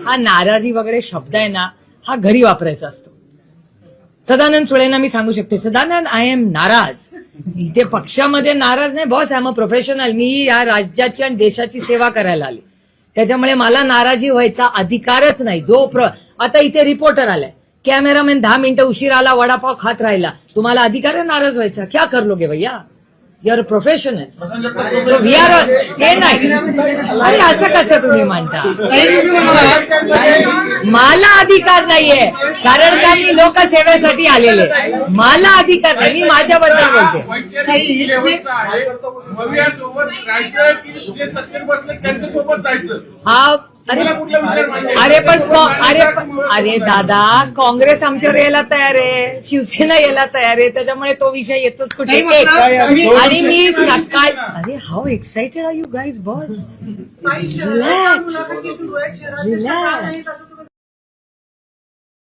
हा नाराजी वगैरे शब्द आहे ना, हा घरी वापरायचा असतो. सदानंद सुळेंना मी सांगू शकते, सदानंद आय एम नाराज. इथे पक्षामध्ये नाराज नाही boss, I am a professional. मी या राज्याची आणि देशाची सेवा करायला आली, त्याच्यामुळे मला नाराजी व्हायचा अधिकारच नाही. आता इथे रिपोर्टर आलाय, कॅमेरामॅन 10 मिनिटं उशीर आला, वडापाव खात राहिला, तुम्हाला अधिकार आहे नाराज व्हायचा? क्या कर लोगे भैया, you are professional. So we are हे नाही. अरे असं कसं तुम्ही म्हणता? मला अधिकार नाहीये, कारण का मी लोकसेवेसाठी आलेले. मला अधिकार नाही, मी माझ्याबद्दल बोलते. हा अरे दादा, काँग्रेस आमच्यावर यायला तयार आहे, शिवसेना यायला तयार आहे, त्याच्यामुळे तो विषय येतोच कुठे. आणि मी सकाळ, अरे how excited are you guys boss. Relax.